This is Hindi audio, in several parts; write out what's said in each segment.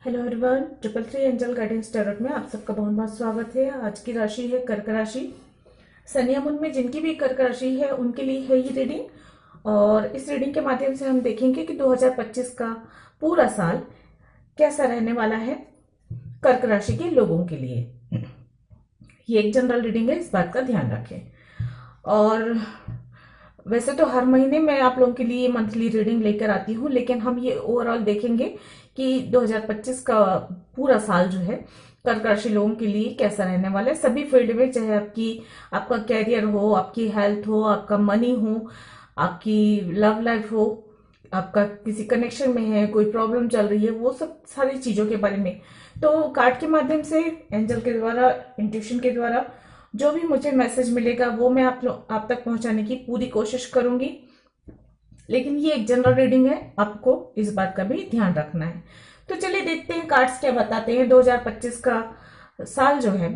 Hello everyone, 333 angel guidance tarot में आप सबका बहुत बहुत स्वागत है। आज की राशि है कर्क राशि। शनि मून में जिनकी भी कर्क राशि है उनके लिए है ये रीडिंग। और इस रीडिंग के माध्यम से हम देखेंगे कि 2025 का पूरा साल कैसा रहने वाला है कर्क राशि के लोगों के लिए। ये एक जनरल रीडिंग है, इस बात का ध्यान रखें। और वैसे तो हर महीने मैं आप लोगों के लिए मंथली रीडिंग लेकर आती हूँ, लेकिन हम ये ओवरऑल देखेंगे कि 2025 का पूरा साल जो है कर्क राशि लोगों के लिए कैसा रहने वाला है सभी फील्ड में, चाहे आपका कैरियर हो, आपकी हेल्थ हो, आपका मनी हो, आपकी लव लाइफ हो, आपका किसी कनेक्शन में है, कोई प्रॉब्लम चल रही है, वो सब सारी चीजों के बारे में। तो कार्ड के माध्यम से, एंजल के द्वारा, इंट्यूशन के द्वारा जो भी मुझे मैसेज मिलेगा वो मैं आप तक पहुंचाने की पूरी कोशिश करूंगी। लेकिन ये एक जनरल रीडिंग है, आपको इस बात का भी ध्यान रखना है। तो चलिए देखते हैं कार्ड्स क्या बताते हैं 2025 का साल जो है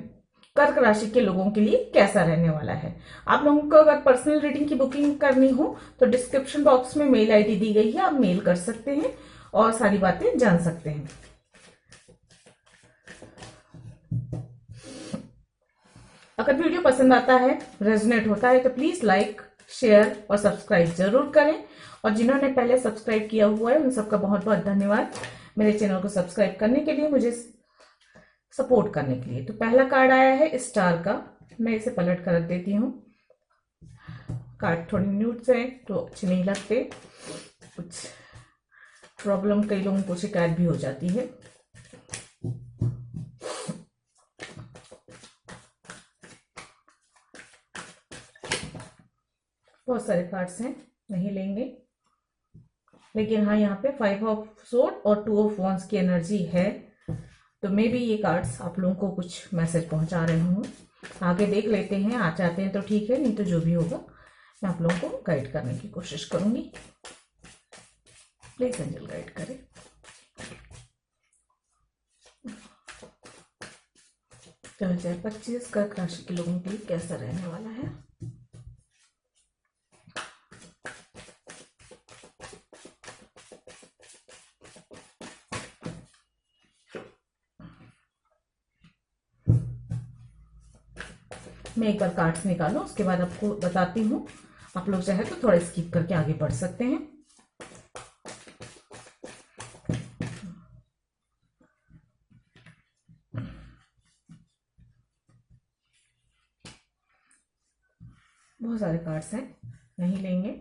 कर्क राशि के लोगों के लिए कैसा रहने वाला है। आप लोगों को अगर पर्सनल रीडिंग की बुकिंग करनी हो तो डिस्क्रिप्शन बॉक्स में मेल आईडी दी गई है, आप मेल कर सकते हैं और सारी बातें जान सकते हैं। अगर वीडियो पसंद आता है, रेजोनेट होता है, तो प्लीज लाइक, शेयर और सब्सक्राइब जरूर करें। और जिन्होंने पहले सब्सक्राइब किया हुआ है उन सबका बहुत बहुत धन्यवाद मेरे चैनल को सब्सक्राइब करने के लिए, मुझे सपोर्ट करने के लिए। तो पहला कार्ड आया है स्टार का, मैं इसे पलट कर रख देती हूँ। कार्ड थोड़ी न्यूट्स है तो अच्छे नहीं लगते, कुछ प्रॉब्लम कई लोगों को शिकायत भी हो जाती है। बहुत सारे कार्ड्स हैं, नहीं लेंगे, लेकिन हाँ यहाँ पे 5 ऑफ सोर्ड और 2 ऑफ वॉन्ड्स की एनर्जी है, तो मे भी ये कार्ड्स आप लोगों को कुछ मैसेज पहुंचा रहे हूँ। आगे देख लेते हैं, आ जाते हैं तो ठीक है, नहीं तो जो भी होगा मैं आप लोगों को गाइड करने की कोशिश करूंगी। प्लीज एंजल गाइड करें। 2025 कर्क राशि के लोगों के लिए कैसा रहने वाला है। मैं एक बार कार्ड्स निकालूं, उसके बाद आपको बताती हूँ। आप लोग चाहे तो थोड़ा स्किप करके आगे बढ़ सकते हैं। बहुत सारे कार्ड्स हैं, नहीं लेंगे।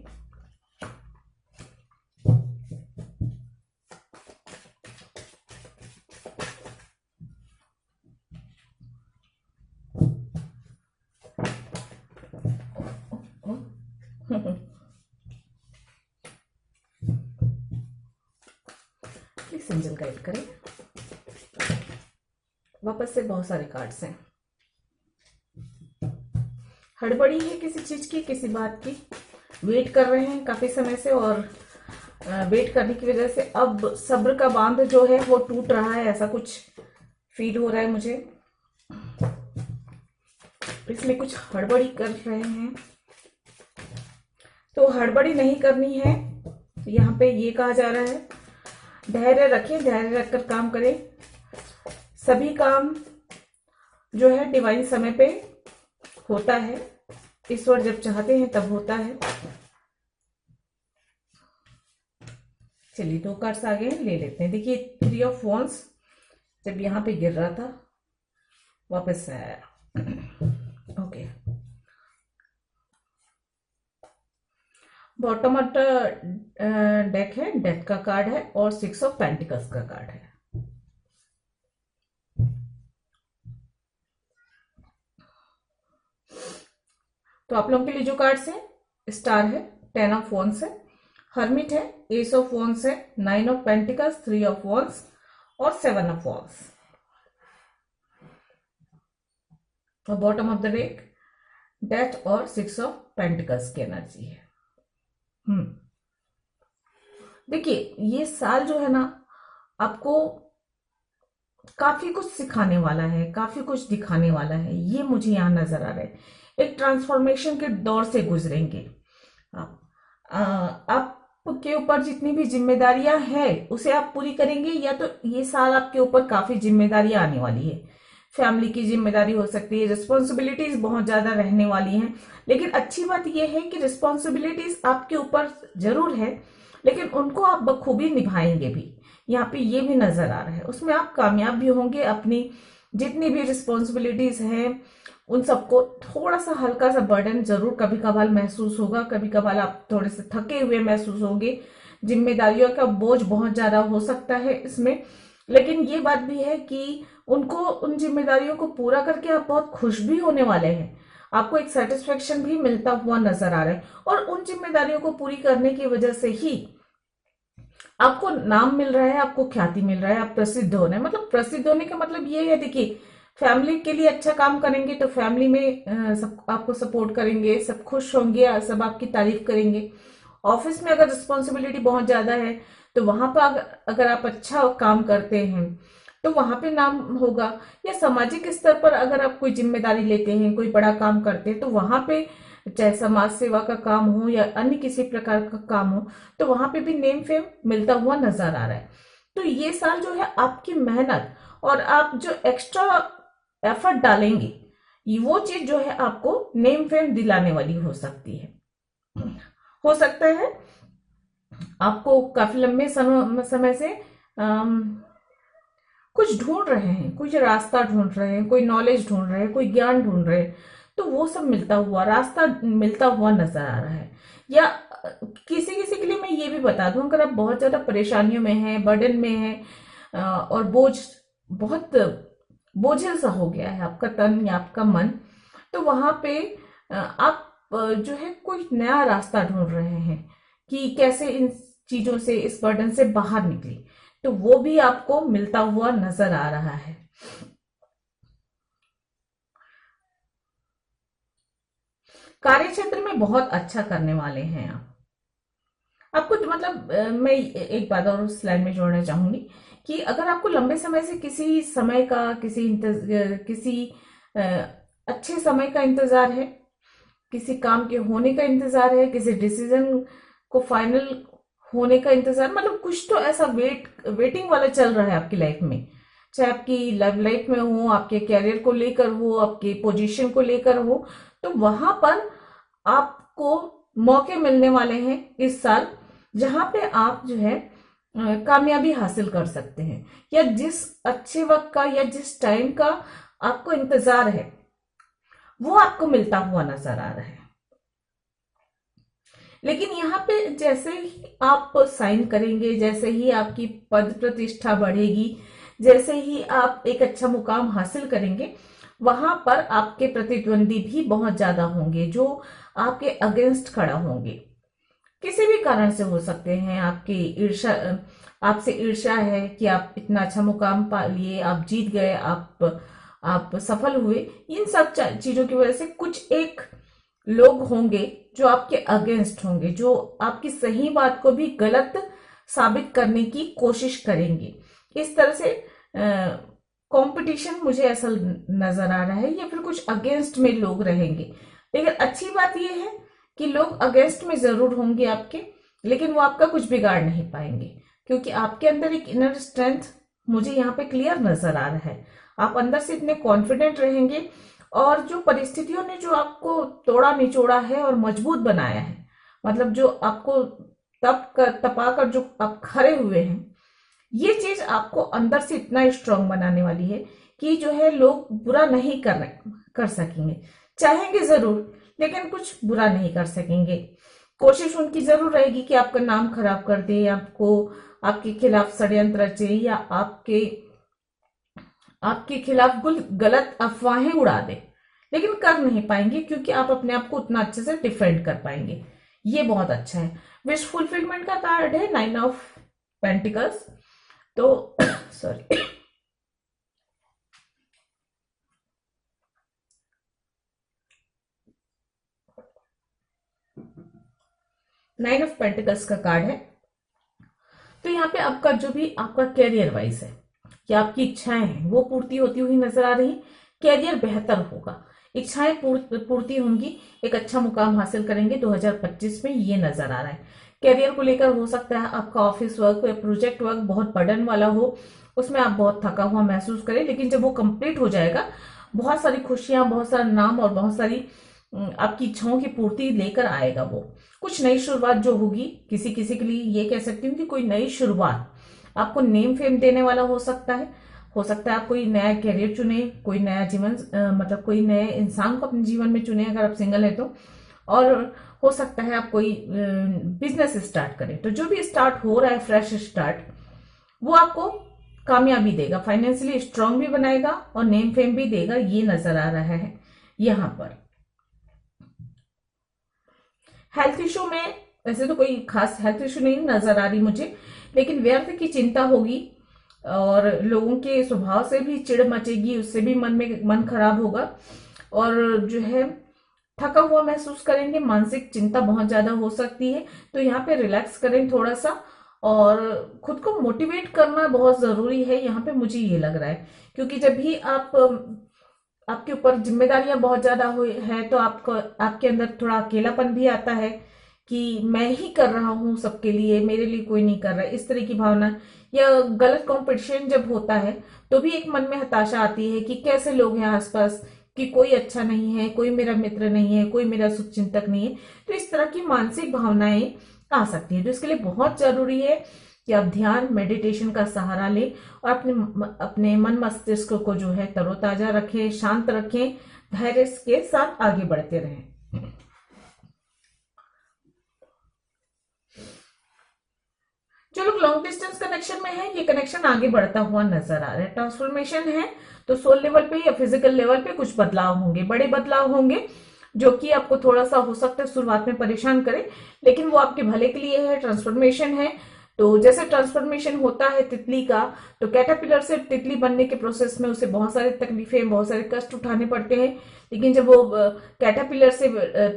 प्लीज एंजल गाइड करें। वापस से बहुत सारे कार्ड्स हैं। हड़बड़ी है किसी चीज की, किसी बात की, वेट कर रहे हैं काफी समय से, और वेट करने की वजह से अब सब्र का बांध जो है वो टूट रहा है, ऐसा कुछ फील हो रहा है मुझे। इसलिए कुछ हड़बड़ी कर रहे हैं, तो हड़बड़ी नहीं करनी है। यहाँ पे ये कहा जा रहा है धैर्य रखें, धैर्य रखकर काम करें। सभी काम जो है डिवाइन समय पे होता है, ईश्वर जब चाहते हैं तब होता है। चलिए 2 कार्ड्स आगे ले लेते हैं। देखिए 3 ऑफ वॉन्ड्स जब यहाँ पे गिर रहा था वापस से आया। Okay, bottom of the deck है, डेथ का कार्ड है और 6 ऑफ पेंटिकल्स का कार्ड है। तो आप लोगों के लिए जो कार्ड्स हैं, स्टार है, 10 ऑफ वॉन्ड्स है, हर्मिट है, एस ऑफ वॉन्ड्स है, 9 ऑफ पेंटिकल्स, 3 ऑफ वॉन्ड्स और 7 ऑफ वॉन्ड्स। और bottom of the deck death और 6 ऑफ पेंटिकल्स की एनर्जी है। देखिए ये साल जो है ना आपको काफी कुछ सिखाने वाला है, काफी कुछ दिखाने वाला है, ये मुझे यहाँ नजर आ रहा है। एक ट्रांसफॉर्मेशन के दौर से गुजरेंगे आप। आपके ऊपर जितनी भी जिम्मेदारियां हैं उसे आप पूरी करेंगे, या तो ये साल आपके ऊपर काफी जिम्मेदारियां आने वाली है। फैमिली की जिम्मेदारी हो सकती है, रिस्पॉन्सिबिलिटीज बहुत ज्यादा रहने वाली हैं। लेकिन अच्छी बात यह है कि रिस्पॉन्सिबिलिटीज आपके ऊपर जरूर है, लेकिन उनको आप बखूबी निभाएंगे भी। यहाँ पे ये भी नजर आ रहा है, उसमें आप कामयाब भी होंगे। अपनी जितनी भी रिस्पॉन्सिबिलिटीज हैं उन सबको थोड़ा सा हल्का सा बर्डन जरूर कभी कभार महसूस होगा, कभी कभार आप थोड़े से थके हुए महसूस होंगे, जिम्मेदारियों का बोझ बहुत ज्यादा हो सकता है इसमें। लेकिन ये बात भी है कि उनको, उन जिम्मेदारियों को पूरा करके आप बहुत खुश भी होने वाले हैं। आपको एक सेटिस्फेक्शन भी मिलता हुआ नजर आ रहा है, और उन जिम्मेदारियों को पूरी करने की वजह से ही आपको नाम मिल रहा है, आपको ख्याति मिल रहा है, आप प्रसिद्ध हो रहे हैं। मतलब प्रसिद्ध होने का मतलब ये है, देखिए फैमिली के लिए अच्छा काम करेंगे तो फैमिली में सब आपको सपोर्ट करेंगे, सब खुश होंगे, सब आपकी तारीफ करेंगे। ऑफिस में अगर रिस्पॉन्सिबिलिटी बहुत ज्यादा है तो वहां पर अगर आप अच्छा काम करते हैं तो वहां पे नाम होगा। या सामाजिक स्तर पर अगर आप कोई जिम्मेदारी लेते हैं, कोई बड़ा काम करते हैं, तो वहां पे चाहे समाज सेवा का काम हो या अन्य किसी प्रकार का काम हो, तो वहां पे भी नेम फेम मिलता हुआ नजर आ रहा है। तो ये साल जो है आपकी मेहनत और आप जो एक्स्ट्रा एफर्ट डालेंगे, वो चीज जो है आपको नेम फेम दिलाने वाली हो सकती है। हो सकता है आपको काफी लंबे समय से कुछ ढूंढ रहे हैं, कुछ रास्ता ढूंढ रहे हैं, कोई नॉलेज ढूंढ रहे हैं, कोई ज्ञान ढूंढ रहे हैं, तो वो सब मिलता हुआ, रास्ता मिलता हुआ नजर आ रहा है। या किसी किसी के लिए मैं ये भी बता दूं, अगर आप बहुत ज्यादा परेशानियों में हैं, बर्डन में हैं, और बहुत बोझिल सा हो गया है आपका तन या आपका मन, तो वहां पे आप जो है कोई नया रास्ता ढूंढ रहे हैं कि कैसे इन चीजों से, इस बर्डन से बाहर निकले, तो वो भी आपको मिलता हुआ नजर आ रहा है। कार्य क्षेत्र में बहुत अच्छा करने वाले हैं आप। आपको मतलब मैं एक बात और उस लाइन में जोड़ना चाहूंगी कि अगर आपको लंबे समय से किसी समय का, किसी अ, अच्छे समय का इंतजार है, किसी काम के होने का इंतजार है, किसी डिसीजन को फाइनल होने का इंतजार, मतलब कुछ तो ऐसा वेटिंग वाला चल रहा है आपकी लाइफ में। चाहे आपकी लव लाइफ में हो, आपके कैरियर को लेकर हो, आपके पोजीशन को लेकर हो, तो वहां पर आपको मौके मिलने वाले हैं इस साल, जहां पे आप जो है कामयाबी हासिल कर सकते हैं, या जिस अच्छे वक्त का या जिस टाइम का आपको इंतजार है वो आपको मिलता हुआ नजर आ रहा है। लेकिन यहाँ पे जैसे ही आप साइन करेंगे, जैसे ही आपकी पद प्रतिष्ठा बढ़ेगी, जैसे ही आप एक अच्छा मुकाम हासिल करेंगे, वहां पर आपके प्रतिद्वंदी भी बहुत ज्यादा होंगे जो आपके अगेंस्ट खड़ा होंगे। किसी भी कारण से हो सकते हैं, आपकी ईर्ष्या, आपसे ईर्ष्या है कि आप इतना अच्छा मुकाम पा लिए, आप जीत गए, आप सफल हुए। इन सब चीजों की वजह से कुछ एक लोग होंगे जो आपके अगेंस्ट होंगे, जो आपकी सही बात को भी गलत साबित करने की कोशिश करेंगे। इस तरह से कंपटीशन मुझे ऐसा नजर आ रहा है, या फिर कुछ अगेंस्ट में लोग रहेंगे। लेकिन अच्छी बात यह है कि लोग अगेंस्ट में जरूर होंगे आपके, लेकिन वो आपका कुछ बिगाड़ नहीं पाएंगे, क्योंकि आपके अंदर एक इनर स्ट्रेंथ मुझे यहाँ पे क्लियर नजर आ रहा है। आप अंदर से इतने कॉन्फिडेंट रहेंगे, और जो परिस्थितियों ने जो आपको तोड़ा निचोड़ा है और मजबूत बनाया है, मतलब जो आपको तपा कर जो आप खड़े हुए हैं, ये चीज आपको अंदर से इतना स्ट्रांग बनाने वाली है कि जो है लोग बुरा नहीं कर सकेंगे। चाहेंगे जरूर, लेकिन कुछ बुरा नहीं कर सकेंगे। कोशिश उनकी जरूर रहेगी कि आपका नाम खराब कर दे, आपको आपके खिलाफ षड्यंत्र रचे, या आपके खिलाफ गलत अफवाहें उड़ा दे, लेकिन कर नहीं पाएंगे क्योंकि आप अपने आप को उतना अच्छे से डिफेंड कर पाएंगे। ये बहुत अच्छा है। विश फुलफिलमेंट का कार्ड है 9 ऑफ पेंटिकल्स। तो सॉरी, 9 ऑफ पेंटिकल्स का कार्ड है। तो यहाँ पे आपका जो भी आपका कैरियर वाइज है या आपकी इच्छाएं हैं वो पूर्ति होती हुई नजर आ रही। कैरियर बेहतर होगा, इच्छाएं पूर्ति होंगी, एक अच्छा मुकाम हासिल करेंगे 2025 में, ये नजर आ रहा है। कैरियर को लेकर हो सकता है आपका ऑफिस वर्क या प्रोजेक्ट वर्क बहुत बर्डन वाला हो, उसमें आप बहुत थका हुआ महसूस करें, लेकिन जब वो कंप्लीट हो जाएगा बहुत सारी खुशियां, बहुत सारा नाम और बहुत सारी आपकी इच्छाओं की पूर्ति लेकर आएगा। वो कुछ नई शुरुआत जो होगी, किसी किसी के लिए ये कह सकती हूँ कि कोई नई शुरुआत आपको नेम फेम देने वाला हो सकता है। आप कोई नया करियर चुने, कोई नया जीवन मतलब कोई नए इंसान को अपने जीवन में चुने अगर आप सिंगल है तो। और हो सकता है आप कोई बिजनेस स्टार्ट करें। तो जो भी स्टार्ट हो रहा है, फ्रेश स्टार्ट, वो आपको कामयाबी देगा, फाइनेंशियली स्ट्रांग भी बनाएगा और नेम फेम भी देगा, ये नजर आ रहा है यहां पर। हेल्थ इशू में वैसे तो कोई खास हेल्थ इशू नहीं नजर आ रही मुझे, लेकिन व्यर्थ की चिंता होगी और लोगों के स्वभाव से भी चिढ़ मचेगी, उससे भी मन खराब होगा और जो है थका हुआ महसूस करेंगे, मानसिक चिंता बहुत ज्यादा हो सकती है। तो यहाँ पे रिलैक्स करें थोड़ा सा और खुद को मोटिवेट करना बहुत जरूरी है यहाँ पे, मुझे ये लग रहा है। क्योंकि जब भी आपके ऊपर जिम्मेदारियां बहुत ज्यादा है तो आपको आपके अंदर थोड़ा अकेलापन भी आता है कि मैं ही कर रहा हूं सबके लिए, मेरे लिए कोई नहीं कर रहा है, इस तरह की भावना। या गलत कंपटीशन जब होता है तो भी एक मन में हताशा आती है कि कैसे लोग हैं आसपास, कि कोई अच्छा नहीं है, कोई मेरा मित्र नहीं है, कोई मेरा शुभचिंतक नहीं है। तो इस तरह की मानसिक भावनाएं आ सकती है। तो इसके लिए बहुत जरूरी है कि आप ध्यान, मेडिटेशन का सहारा लें और अपने मन मस्तिष्क को जो है तरोताजा रखें, शांत रखें, धैर्य के साथ आगे बढ़ते रहें। जो लोग लॉन्ग डिस्टेंस कनेक्शन में है, ये कनेक्शन आगे बढ़ता हुआ नजर आ रहा है। ट्रांसफॉर्मेशन है तो सोल लेवल पे या फिजिकल लेवल पे कुछ बदलाव होंगे, बड़े बदलाव होंगे, जो कि आपको थोड़ा सा हो सकता है शुरुआत में परेशान करे, लेकिन वो आपके भले के लिए है। ट्रांसफॉर्मेशन है तो जैसे ट्रांसफॉर्मेशन होता है तितली का, तो कैटरपिलर से तितली बनने के प्रोसेस में उसे बहुत सारी तकलीफें, बहुत सारे कष्ट उठाने पड़ते हैं, लेकिन जब वो कैटरपिलर से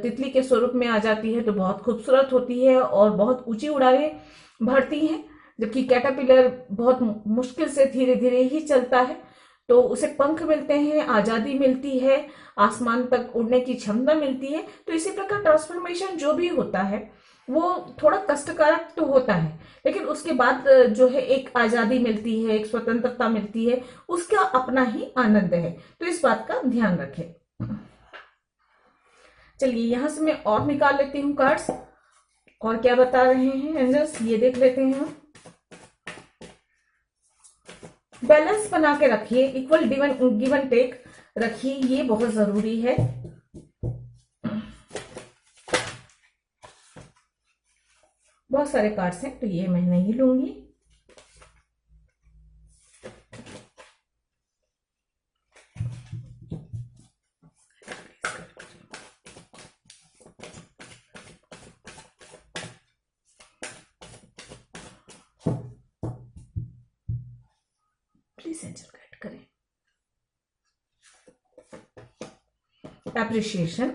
तितली के स्वरूप में आ जाती है तो बहुत खूबसूरत होती है और बहुत ऊंची उड़ानें भरती हैं। जबकि कैटरपिलर बहुत मुश्किल से धीरे धीरे ही चलता है, तो उसे पंख मिलते हैं, आजादी मिलती है, आसमान तक उड़ने की क्षमता मिलती है। तो इसी प्रकार ट्रांसफॉर्मेशन जो भी होता है वो थोड़ा कष्टकारक तो होता है, लेकिन उसके बाद जो है एक आजादी मिलती है, एक स्वतंत्रता मिलती है, उसका अपना ही आनंद है। तो इस बात का ध्यान रखें। चलिए यहां से मैं और निकाल लेती हूँ कार्ड्स, और क्या बता रहे हैं एंजल्स, ये देख लेते हैं हम। बैलेंस बना के रखिए, इक्वल गिव एंड टेक रखिए, ये बहुत जरूरी है। बहुत सारे कार्ड्स हैं तो ये मैं नहीं लूंगी। प्लीज एंजल गाइड करें। एप्रिशिएशन,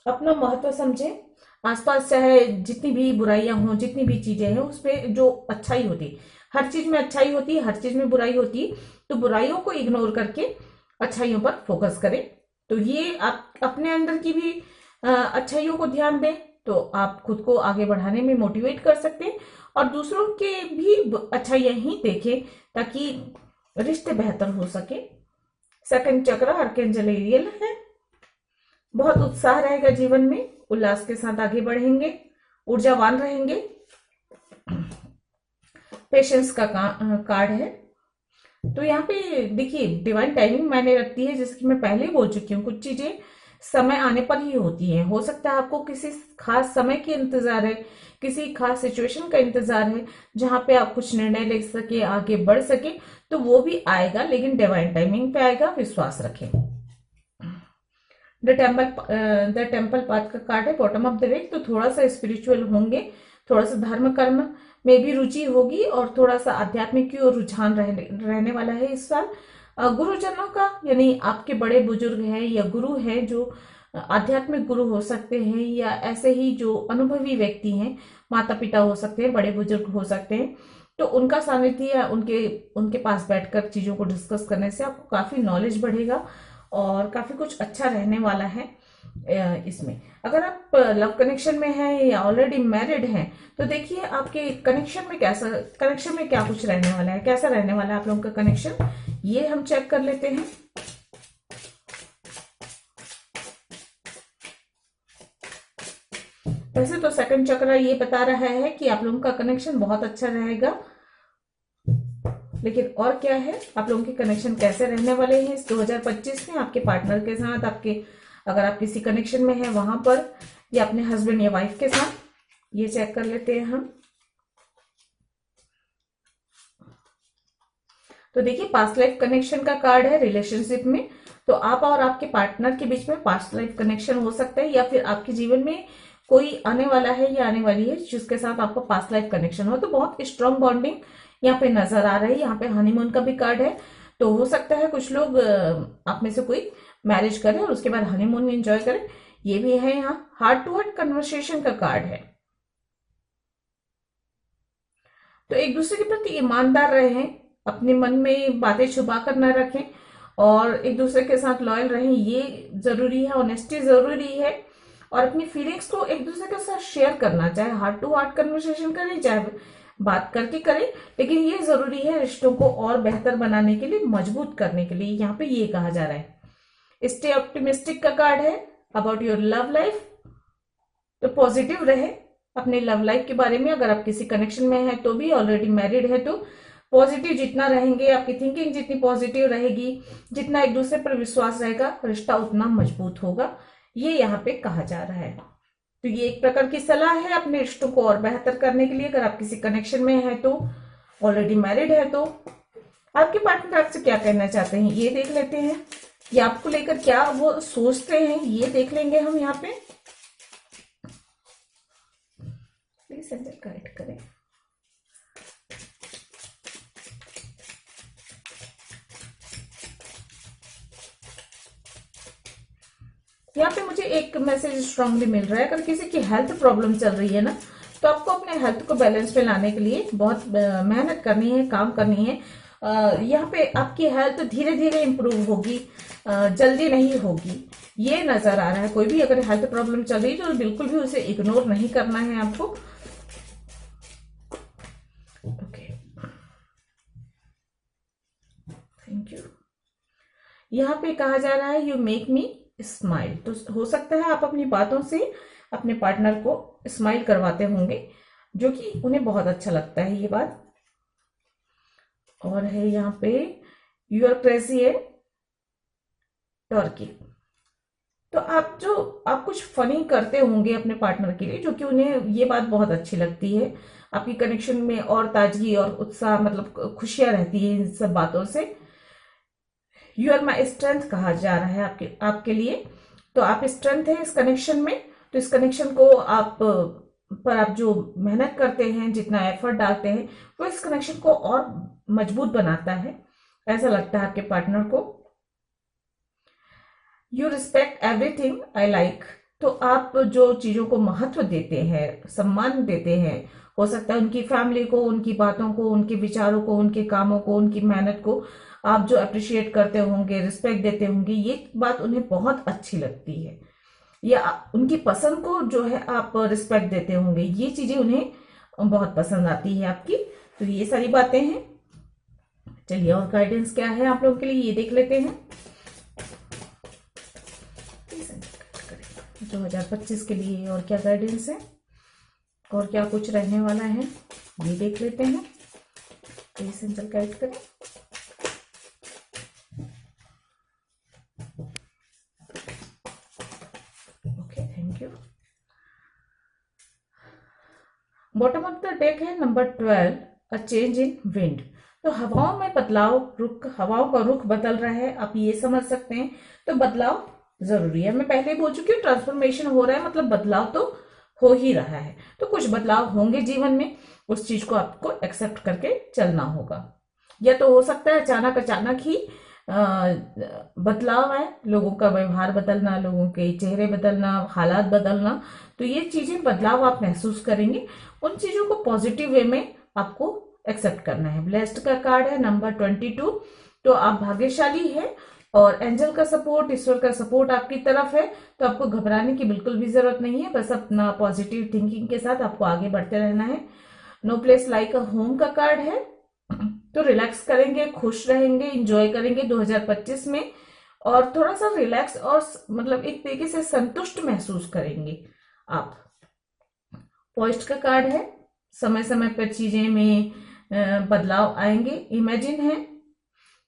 अपना महत्व समझे, आसपास चाहे जितनी भी बुराइयां हों, जितनी भी चीजें हैं, उसमें जो अच्छाई होती, हर चीज में अच्छाई होती है, हर चीज में बुराई होती, तो बुराइयों को इग्नोर करके अच्छाइयों पर फोकस करें। तो ये आप अपने अंदर की भी अच्छाइयों को ध्यान दें तो आप खुद को आगे बढ़ाने में मोटिवेट कर सकते हैं, और दूसरों के भी अच्छाइयां ही देखें ताकि रिश्ते बेहतर हो सके। सेकंड चक्र आर्कएंजल एरियल है। बहुत उत्साह रहेगा जीवन में, उल्लास के साथ आगे बढ़ेंगे, ऊर्जावान रहेंगे। पेशेंस का कार्ड है। तो यहाँ पे देखिए डिवाइन टाइमिंग मायने रखती है, जैसे कि मैं पहले बोल चुकी हूँ, कुछ चीजें समय आने पर ही होती हैं। हो सकता है आपको किसी खास समय की इंतजार है, किसी खास सिचुएशन का इंतजार है जहां पे आप कुछ निर्णय ले सके, आगे बढ़ सके, तो वो भी आएगा, लेकिन डिवाइन टाइमिंग पे आएगा, विश्वास रखें। द टेम्पल पाथ का कार्ड है, बॉटम ऑफ द डेक। तो थोड़ा सा स्पिरिचुअल होंगे, थोड़ा सा धर्म कर्म में भी रुचि होगी और थोड़ा सा आध्यात्मिक की ओर रुझान रहने वाला है इस साल। गुरुजनों का, यानी आपके बड़े बुजुर्ग हैं या गुरु हैं, जो आध्यात्मिक गुरु हो सकते हैं, या ऐसे ही जो अनुभवी व्यक्ति हैं, माता पिता हो सकते हैं, बड़े बुजुर्ग हो सकते हैं, तो उनका सानिध्य या उनके पास बैठकर चीजों को डिस्कस करने से आपको काफी नॉलेज बढ़ेगा और काफी कुछ अच्छा रहने वाला है। इसमें अगर आप लव कनेक्शन में हैं या ऑलरेडी मैरिड हैं तो देखिए आपके कनेक्शन में क्या कुछ रहने वाला है, कैसा रहने वाला है आप लोगों का कनेक्शन, ये हम चेक कर लेते हैं। वैसे तो सेकंड चक्र ये बता रहा है कि आप लोगों का कनेक्शन बहुत अच्छा रहेगा, लेकिन और क्या है, आप लोगों के कनेक्शन कैसे रहने वाले हैं इस 2025 में आपके पार्टनर के साथ, आपके अगर आप किसी कनेक्शन में हैं वहां पर, या अपने हस्बैंड या वाइफ के साथ, ये चेक कर लेते हैं हम। तो देखिए पास्ट लाइफ कनेक्शन का कार्ड है रिलेशनशिप में, तो आप और आपके पार्टनर के बीच में पास्ट लाइफ कनेक्शन हो सकता है, या फिर आपके जीवन में कोई आने वाला है या आने वाली है जिसके साथ आपका पास्ट लाइफ कनेक्शन हो, तो बहुत स्ट्रॉन्ग बॉन्डिंग यहाँ पे नजर आ रही है। यहाँ पे हनीमून का भी कार्ड है, तो हो सकता है कुछ लोग आप में से कोई मैरिज करें और उसके बाद हनीमून एंजॉय करें, ये भी है। यहाँ हार्ट टू हार्ट कन्वर्सेशन का कार्ड है, तो एक दूसरे के प्रति ईमानदार रहें, अपने मन में बातें छुपा कर न रखें और एक दूसरे के साथ लॉयल रहें, ये जरूरी है। ऑनेस्टी जरूरी है और अपनी फीलिंग्स को एक दूसरे के साथ शेयर करना, चाहे हार्ट टू हार्ट कन्वर्सेशन करें चाहे बात करके करें, लेकिन ये जरूरी है रिश्तों को और बेहतर बनाने के लिए, मजबूत करने के लिए। यहाँ पे ये कहा जा रहा है स्टे ऑप्टिमिस्टिक का कार्ड है अबाउट योर लव लाइफ, तो पॉजिटिव रहे अपने लव लाइफ के बारे में। अगर आप किसी कनेक्शन में है तो भी, ऑलरेडी मैरिड है तो पॉजिटिव जितना रहेंगे, आपकी थिंकिंग जितनी पॉजिटिव रहेगी, जितना एक दूसरे पर विश्वास रहेगा, रिश्ता उतना मजबूत होगा, ये यहाँ पे कहा जा रहा है। तो ये एक प्रकार की सलाह है अपने रिश्तों को और बेहतर करने के लिए। अगर आप किसी कनेक्शन में है तो, ऑलरेडी मैरिड है तो, आपके पार्टनर आपसे क्या कहना चाहते हैं ये देख लेते हैं, या आपको लेकर क्या वो सोचते हैं ये देख लेंगे हम यहाँ पे। प्लीज अंदर गाइड करें। यहाँ पे मुझे एक मैसेज स्ट्रांगली मिल रहा है, अगर किसी की हेल्थ प्रॉब्लम चल रही है ना, तो आपको अपने हेल्थ को बैलेंस पे लाने के लिए बहुत मेहनत करनी है, काम करनी है। यहाँ पे आपकी हेल्थ धीरे धीरे इंप्रूव होगी, जल्दी नहीं होगी, ये नजर आ रहा है। कोई भी अगर हेल्थ प्रॉब्लम चल रही है तो बिल्कुल भी उसे इग्नोर नहीं करना है आपको। Okay, thank you. यहाँ पे कहा जा रहा है यू मेक मी स्माइल, तो हो सकता है आप अपनी बातों से अपने पार्टनर को स्माइल करवाते होंगे, जो कि उन्हें बहुत अच्छा लगता है ये बात। और है यहाँ पे you are crazy and turkey, तो आप कुछ फनी करते होंगे अपने पार्टनर के लिए, जो कि उन्हें ये बात बहुत अच्छी लगती है। आपकी कनेक्शन में और ताजगी और उत्साह, मतलब खुशियां रहती है इन सब बातों से। यू आर माई स्ट्रेंथ कहा जा रहा है आपके लिए, तो आप स्ट्रेंथ है इस कनेक्शन में। तो इस कनेक्शन को आप जो मेहनत करते हैं, जितना एफर्ट डालते हैं, वो इस कनेक्शन को और मजबूत बनाता है, ऐसा लगता है आपके पार्टनर को। You respect everything I like, तो आप जो चीजों को महत्व देते हैं, सम्मान देते हैं, हो सकता है उनकी फैमिली को, उनकी बातों को, उनके विचारों को, उनके कामों को, उनकी मेहनत को आप जो अप्रिशिएट करते होंगे, रिस्पेक्ट देते होंगे, ये बात उन्हें बहुत अच्छी लगती है। या उनकी पसंद को जो है आप रिस्पेक्ट देते होंगे, ये चीजें उन्हें बहुत पसंद आती है आपकी। तो ये सारी बातें हैं। चलिए और गाइडेंस क्या है आप लोगों के लिए ये देख लेते हैं 2025 के लिए, और क्या गाइडेंस है और क्या कुछ रहने वाला है ये देख लेते हैं। प्लीज एंजल गाइड करें। Okay, thank you. Bottom of the deck है number 12, a change in wind, तो हवाओं में बदलाव, हवाओं का रुख बदल रहा है, आप ये समझ सकते हैं। तो बदलाव जरूरी है, मैं पहले बोल चुकी हूँ, ट्रांसफॉर्मेशन हो रहा है, मतलब बदलाव तो हो ही रहा है। तो कुछ बदलाव होंगे जीवन में, उस चीज को आपको एक्सेप्ट करके चलना होगा। या तो हो सकता है अचानक ही बदलाव आए, लोगों का व्यवहार बदलना, लोगों के चेहरे बदलना, हालात बदलना, तो ये चीजें बदलाव आप महसूस करेंगे। उन चीजों को पॉजिटिव वे में आपको एक्सेप्ट करना है। ब्लेस्ड का कार्ड है नंबर 22, तो आप भाग्यशाली है, और एंजल का सपोर्ट, ईश्वर का सपोर्ट आपकी तरफ है, तो आपको घबराने की बिल्कुल भी जरूरत नहीं है। बस अपना पॉजिटिव थिंकिंग के साथ आपको आगे बढ़ते रहना है। No place like a home का कार्ड है, तो रिलैक्स करेंगे, खुश रहेंगे, इंजॉय करेंगे 2025 में, और थोड़ा सा रिलैक्स और मतलब एक तरीके से संतुष्ट महसूस करेंगे आप। पॉइस्ट का कार्ड है, समय समय पर चीजें में बदलाव आएंगे। इमेजिन है,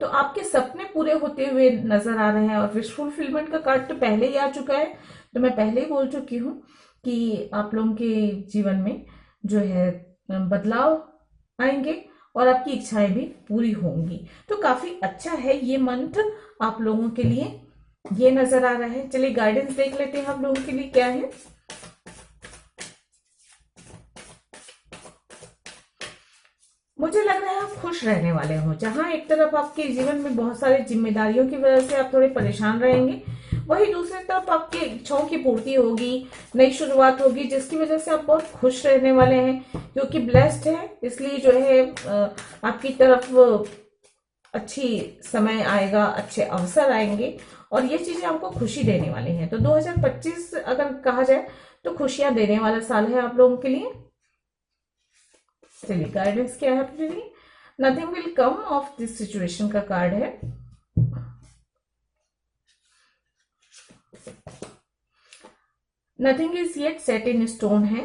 तो आपके सपने पूरे होते हुए नजर आ रहे हैं। और विश फुलफिलमेंट का कार्ड तो पहले ही आ चुका है, तो मैं पहले ही बोल चुकी हूँ कि आप लोगों के जीवन में जो है बदलाव आएंगे और आपकी इच्छाएं भी पूरी होंगी। तो काफी अच्छा है ये मंथ आप लोगों के लिए, ये नजर आ रहा है। चलिए गाइडेंस देख लेते हैं हम लोगों के लिए क्या है। मुझे लग रहा है आप खुश रहने वाले हो। जहां एक तरफ आपके जीवन में बहुत सारी जिम्मेदारियों की वजह से आप थोड़े परेशान रहेंगे, वहीं दूसरी तरफ आपकी इच्छाओं की पूर्ति होगी, नई शुरुआत होगी, जिसकी वजह से आप बहुत खुश रहने वाले हैं। क्योंकि ब्लेस्ड है, इसलिए जो है आपकी तरफ अच्छी समय आएगा, अच्छे अवसर आएंगे और ये चीजें आपको खुशी देने वाली हैं। तो 2025 अगर कहा जाए तो खुशियां देने वाला साल है आप लोगों के लिए। चलिए गाइडेंस क्या है आपके लिए। Nothing will come of this situation का कार्ड है। Nothing is yet set in stone है।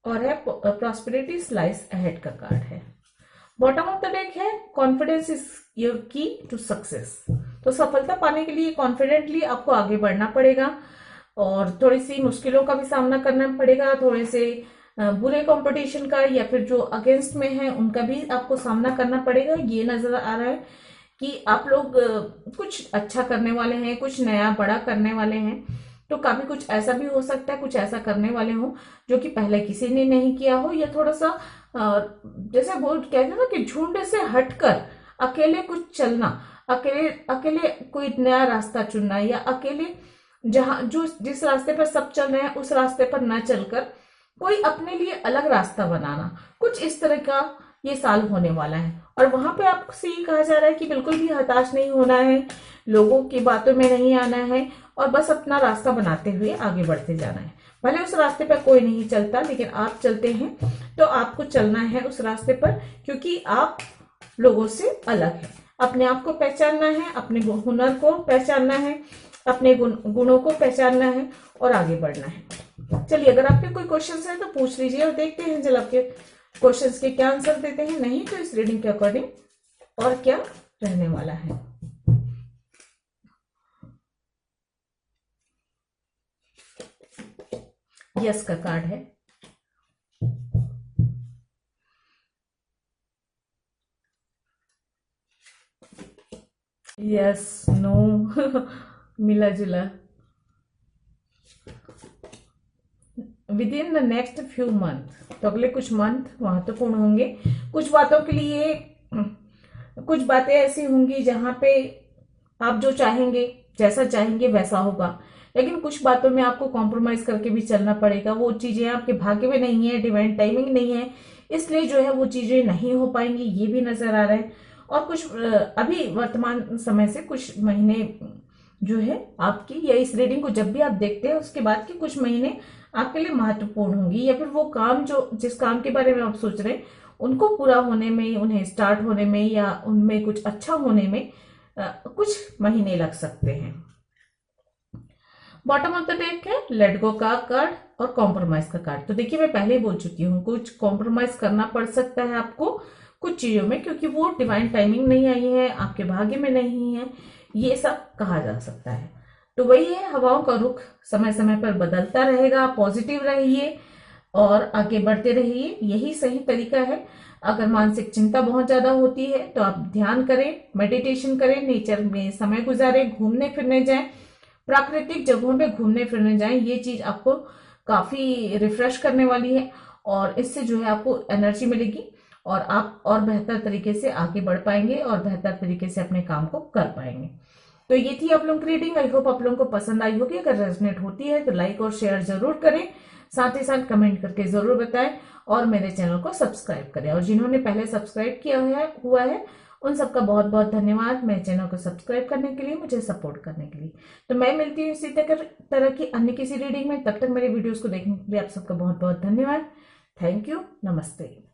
और है प्रॉस्पेरिटी स्लाइस अहेड का कार्ड है। बॉटम ऑफ द डेक है कॉन्फिडेंस इज योर की टू सक्सेस। तो सफलता पाने के लिए कॉन्फिडेंटली आपको आगे बढ़ना पड़ेगा और थोड़ी सी मुश्किलों का भी सामना करना पड़ेगा। थोड़े से बुरे कंपटीशन का या फिर जो अगेंस्ट में है उनका भी आपको सामना करना पड़ेगा। ये नजर आ रहा है कि आप लोग कुछ अच्छा करने वाले हैं, कुछ नया बड़ा करने वाले हैं। तो काफी कुछ ऐसा भी हो सकता है, कुछ ऐसा करने वाले हो जो कि पहले किसी ने नहीं किया हो, या थोड़ा सा जैसे वो कहते हैं ना कि झुंड से हटकर अकेले कुछ चलना, अकेले अकेले कोई नया रास्ता चुनना, या अकेले जहां जो जिस रास्ते पर सब चल रहे हैं उस रास्ते पर न चलकर कोई अपने लिए अलग रास्ता बनाना, कुछ इस तरह का ये साल होने वाला है। और वहां पे आपसे ये कहा जा रहा है कि बिल्कुल भी हताश नहीं होना है, लोगों की बातों में नहीं आना है और बस अपना रास्ता बनाते हुए आगे बढ़ते जाना है। भले उस रास्ते पर कोई नहीं चलता, लेकिन आप चलते हैं तो आपको चलना है उस रास्ते पर, क्योंकि आप लोगों से अलग है। अपने आप को पहचानना है, अपने हुनर को पहचानना है, अपने गुणों को पहचानना है और आगे बढ़ना है। चलिए अगर आपके कोई क्वेश्चन है तो पूछ लीजिए और देखते हैं जब आपके क्वेश्चंस के क्या आंसर देते हैं। नहीं तो इस रीडिंग के अकॉर्डिंग और क्या रहने वाला है। यस का कार्ड है। यस, नो मिला जुला। With in the next few month, तो अगले कुछ मंथ महत्वपूर्ण होंगे। कुछ बातों के लिए कुछ बातें ऐसी होंगी जहां पे आप जो चाहेंगे, जैसा चाहेंगे वैसा होगा, लेकिन कुछ बातों में आपको कॉम्प्रोमाइज करके भी चलना पड़ेगा। वो चीजें आपके भाग्य में नहीं है, डिवाइन टाइमिंग नहीं है, इसलिए जो है वो चीजें नहीं हो पाएंगी, ये भी नजर आ रहा है। और कुछ अभी वर्तमान समय से कुछ महीने जो है आपकी, या इस रीडिंग को जब भी आप देखते हैं उसके बाद के कुछ महीने आपके लिए महत्वपूर्ण होंगी, या फिर वो काम जो जिस काम के बारे में आप सोच रहे हैं उनको पूरा होने में, उन्हें स्टार्ट होने में या उनमें कुछ अच्छा होने में कुछ महीने लग सकते हैं। बॉटम ऑफ द डेक है लेट गो का कार्ड और कॉम्प्रोमाइज का कार्ड। तो देखिए मैं पहले ही बोल चुकी हूँ, कुछ कॉम्प्रोमाइज करना पड़ सकता है आपको कुछ चीजों में, क्योंकि वो डिवाइन टाइमिंग नहीं आई है, आपके भाग्य में नहीं है, ये सब कहा जा सकता है। तो वही है, हवाओं का रुख समय समय पर बदलता रहेगा। पॉजिटिव रहिए और आगे बढ़ते रहिए, यही सही तरीका है। अगर मानसिक चिंता बहुत ज्यादा होती है तो आप ध्यान करें, मेडिटेशन करें, नेचर में समय गुजारें, घूमने फिरने जाएं, प्राकृतिक जगहों पे घूमने फिरने जाएं। ये चीज आपको काफी रिफ्रेश करने वाली है और इससे जो है आपको एनर्जी मिलेगी और आप और बेहतर तरीके से आगे बढ़ पाएंगे और बेहतर तरीके से अपने काम को कर पाएंगे। तो ये थी आप लोगों की रीडिंग। आई होप आप लोगों को पसंद आई होगी। अगर रेजोनेट होती है तो लाइक और शेयर जरूर करें, साथ ही साथ कमेंट करके जरूर बताएं और मेरे चैनल को सब्सक्राइब करें। और जिन्होंने पहले सब्सक्राइब किया हुआ है उन सबका बहुत बहुत धन्यवाद मेरे चैनल को सब्सक्राइब करने के लिए, मुझे सपोर्ट करने के लिए। तो मैं मिलती हूँ इसी तरह की अन्य किसी रीडिंग में। तब तक मेरे वीडियोस को देखने के लिए आप सबका बहुत बहुत धन्यवाद। Thank you. नमस्ते।